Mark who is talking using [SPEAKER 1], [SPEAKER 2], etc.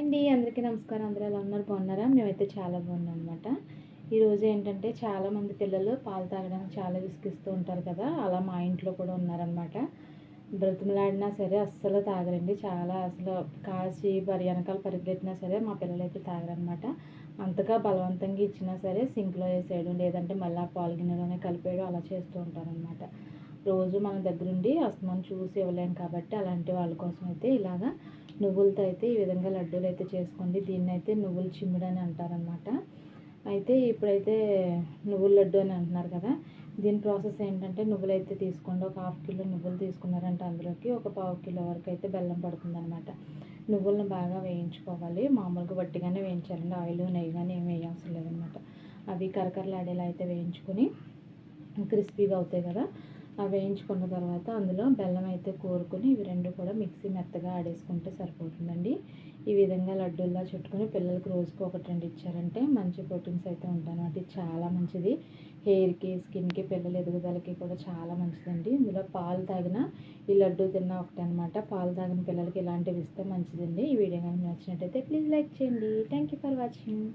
[SPEAKER 1] అండి. అందరికీ నమస్కారం. అందరూ ఎలా ఉన్నారు? బాగున్నారా? మేమైతే చాలా బాగున్నాం అనమాట. ఈరోజు ఏంటంటే చాలామంది పిల్లలు పాలు తాగడానికి చాలా విసిగిస్తూ ఉంటారు కదా! అలా మా ఇంట్లో కూడా ఉన్నారనమాట. బ్రతిమలాడినా సరే అస్సలు తాగరండి. చాలా అసలు కాసి వెనకాల పరిగెత్తినా సరే మా పిల్లలైతే తాగరనమాట. అంతగా బలవంతంగా ఇచ్చినా సరే సింక్‌లో ఏసేయడం, లేదంటే మళ్ళీ ఆ పాలు గిన్నెలోనే కలిపేయడం అలా చేస్తూ ఉంటారనమాట. రోజు మన దగ్గరుండి అస్తమానం చూసి ఇవ్వలేం కాబట్టి అలాంటి వాళ్ళ కోసం అయితే ఇలాగా నువ్వులతో అయితే ఈ విధంగా లడ్డూలు అయితే చేసుకోండి. దీన్నైతే నువ్వుల చిమ్మిడి అని అంటారనమాట. అయితే ఇప్పుడైతే నువ్వుల లడ్డు అని అంటున్నారు కదా! దీని ప్రాసెస్ ఏంటంటే నువ్వులైతే తీసుకోండి. ఒక హాఫ్ కిలో నువ్వులు తీసుకున్నారంటే అందులోకి ఒక పావు కిలో వరకు అయితే బెల్లం పడుతుందనమాట. నువ్వులను బాగా వేయించుకోవాలి. మామూలుగా వట్టిగానే వేయించాలండి. ఆయిల్, నెయ్యి కానీ ఏమి వేయవసరం లేదనమాట. అవి కరకరలాడేలా అయితే వేయించుకొని క్రిస్పీగా అవుతాయి కదా! అవి వేయించుకున్న తర్వాత అందులో బెల్లం అయితే కోరుకొని ఇవి రెండు కూడా మిక్సీ మెత్తగా ఆడేసుకుంటే సరిపోతుందండి. ఈ విధంగా లడ్డూల్లా చుట్టుకొని పిల్లలకి రోజుకి ఒకటి రెండు ఇచ్చారంటే మంచి ప్రోటీన్స్ అయితే ఉంటాయన్నమాట. ఇది చాలా మంచిది. హెయిర్‌కి, స్కిన్‌కి, పిల్లల ఎదుగుదలకి కూడా చాలా మంచిదండి. ఇందులో పాలు తాగినా ఈ లడ్డూ తిన్నా ఒకటే అనమాట. పాలు తాగిన పిల్లలకి ఇలాంటివి ఇస్తే మంచిదండి. ఈ వీడియో కనుక నచ్చినట్టయితే ప్లీజ్ లైక్ చేయండి. Thank you for watching.